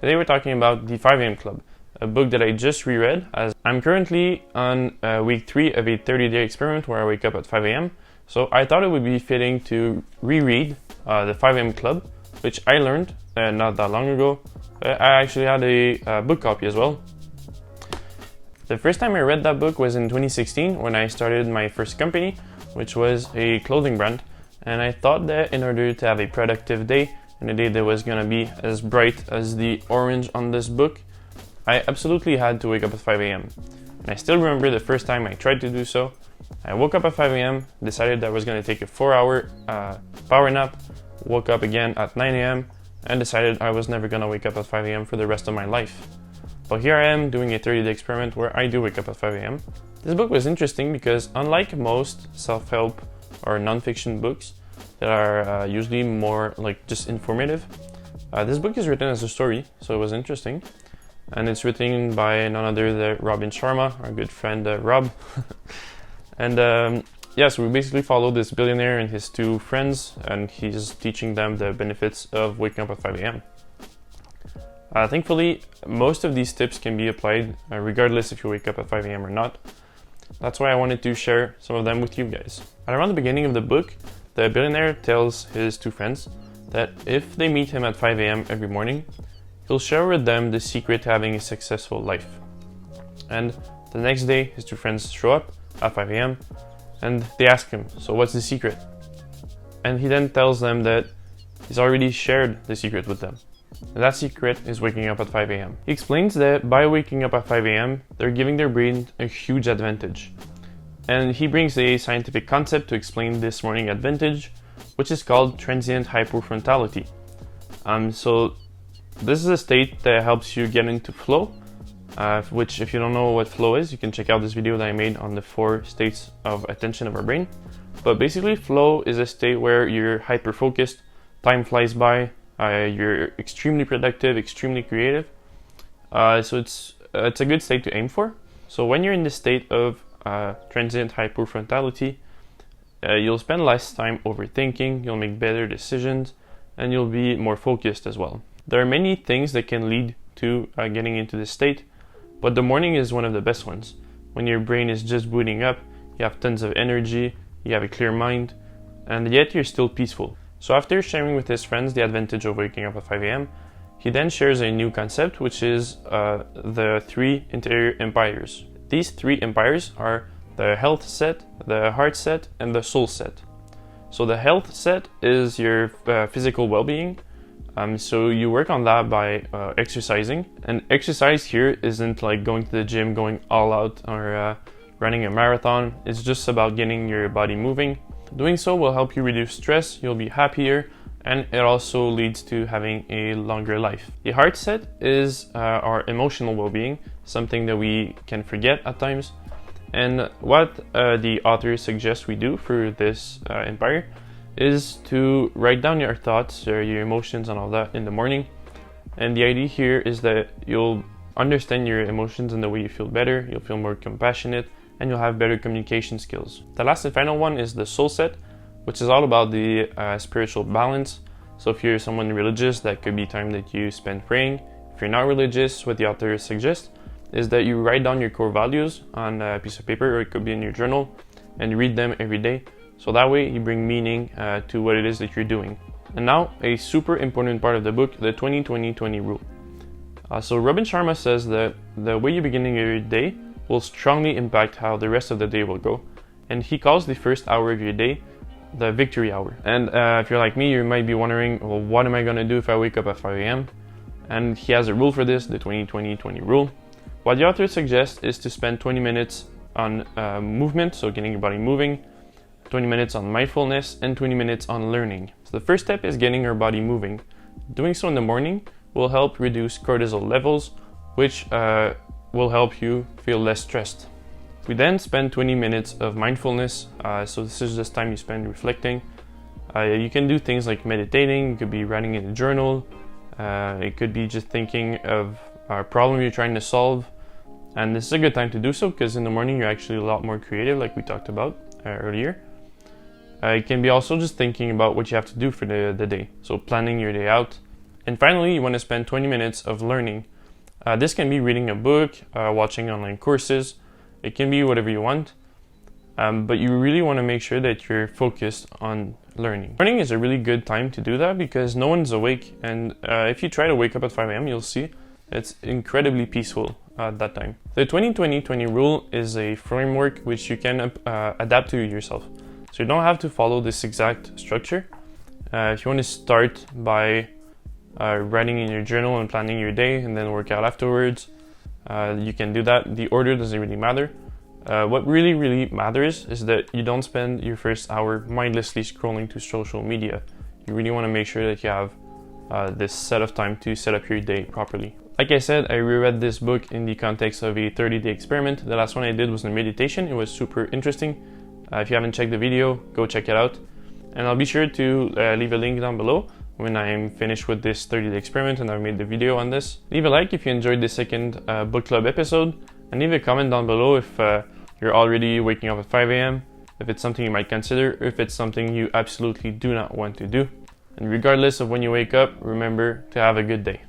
Today we're talking about The 5 AM Club, a book that I just reread as I'm currently on week 3 of a 30-day experiment where I wake up at 5 AM. So I thought it would be fitting to reread The 5 AM Club, which I learned not that long ago. I actually had a book copy as well. The first time I read that book was in 2016 when I started my first company, which was a clothing brand. And I thought that in order to have a productive day, and a day that was gonna be as bright as the orange on this book, I absolutely had to wake up at 5 AM. And I still remember the first time I tried to do so. I woke up at 5 AM, decided that I was gonna take a 4-hour power nap, woke up again at 9 AM, and decided I was never gonna wake up at 5 AM for the rest of my life. But here I am doing a 30-day experiment where I do wake up at 5 AM. This book was interesting because unlike most self-help or non-fiction books that are usually more like just informative, this book is written as a story, so it was interesting. And it's written by none other than Robin Sharma, our good friend Rob. And so we basically follow this billionaire and his 2 friends, and he's teaching them the benefits of waking up at 5 AM. Thankfully, most of these tips can be applied regardless if you wake up at 5 AM or not. That's why I wanted to share some of them with you guys. At around the beginning of the book, the billionaire tells his 2 friends that if they meet him at 5 AM every morning, he'll share with them the secret to having a successful life. And the next day, his 2 friends show up at 5 AM and they ask him, so what's the secret? And he then tells them that he's already shared the secret with them. And that secret is waking up at 5 AM. He explains that by waking up at 5 AM, they're giving their brain a huge advantage. And he brings a scientific concept to explain this morning advantage, which is called Transient Hyperfrontality. So this is a state that helps you get into flow, which if you don't know what flow is, you can check out this video that I made on the 4 states of attention of our brain. But basically flow is a state where you're hyper-focused, time flies by, you're extremely productive, extremely creative. So it's a good state to aim for. So when you're in this state of transient hyperfrontality, you'll spend less time overthinking, you'll make better decisions, and you'll be more focused as well. There are many things that can lead to getting into this state, but the morning is one of the best ones. When your brain is just booting up, you have tons of energy, you have a clear mind, and yet you're still peaceful. So after sharing with his friends the advantage of waking up at 5 AM, he then shares a new concept, which is the 3 interior empires. These 3 empires are the health set, the heart set, and the soul set. So the health set is your physical well-being. So you work on that by exercising. And exercise here isn't like going to the gym, going all out, or running a marathon. It's just about getting your body moving. Doing so will help you reduce stress, you'll be happier, and it also leads to having a longer life. The heart set is our emotional well-being, something that we can forget at times. And what the author suggests we do for this empire is to write down your thoughts, your emotions and all that in the morning. And the idea here is that you'll understand your emotions and the way you feel better, you'll feel more compassionate, and you'll have better communication skills. The last and final one is the soul set, which is all about the spiritual balance. So if you're someone religious, that could be time that you spend praying. If you're not religious, what the author suggests is that you write down your core values on a piece of paper, or it could be in your journal, and you read them every day. So that way you bring meaning to what it is that you're doing. And now, a super important part of the book, the 20-20-20 rule. So Robin Sharma says that the way you're beginning your day will strongly impact how the rest of the day will go. And he calls the first hour of your day the victory hour. And if you're like me, you might be wondering, well, what am I gonna do if I wake up at 5 AM? And he has a rule for this, the 20-20-20 rule. What the author suggests is to spend 20 minutes on movement, so getting your body moving, 20 minutes on mindfulness, and 20 minutes on learning. So the first step is getting your body moving. Doing so in the morning will help reduce cortisol levels, which will help you feel less stressed. We then spend 20 minutes of mindfulness, so this is just time you spend reflecting. You can do things like meditating, you could be writing in a journal, it could be just thinking of a problem you're trying to solve, and this is a good time to do so because in the morning you're actually a lot more creative, like we talked about earlier. It can be also just thinking about what you have to do for the day, so planning your day out, And finally, you want to spend 20 minutes of learning. This can be reading a book, watching online courses. It can be whatever you want. But you really want to make sure that you're focused on learning. Morning is a really good time to do that because no one's awake, and if you try to wake up at 5 a.m., you'll see it's incredibly peaceful at that time. The 20-20-20 rule is a framework which you can adapt to yourself. So you don't have to follow this exact structure. If you want to start by writing in your journal and planning your day and then work out afterwards, you can do that. The order doesn't really matter. What really matters is that you don't spend your first hour mindlessly scrolling to social media. You really want to make sure that you have this set of time to set up your day properly. Like I said, I reread this book in the context of a 30-day experiment. The last one I did was a meditation. It was super interesting. If you haven't checked the video, go check it out. And I'll be sure to leave a link down below when I'm finished with this 30-day experiment and I've made the video on this. Leave a like if you enjoyed this second book club episode, and leave a comment down below if you're already waking up at 5 a.m., if it's something you might consider, or if it's something you absolutely do not want to do. And regardless of when you wake up, remember to have a good day.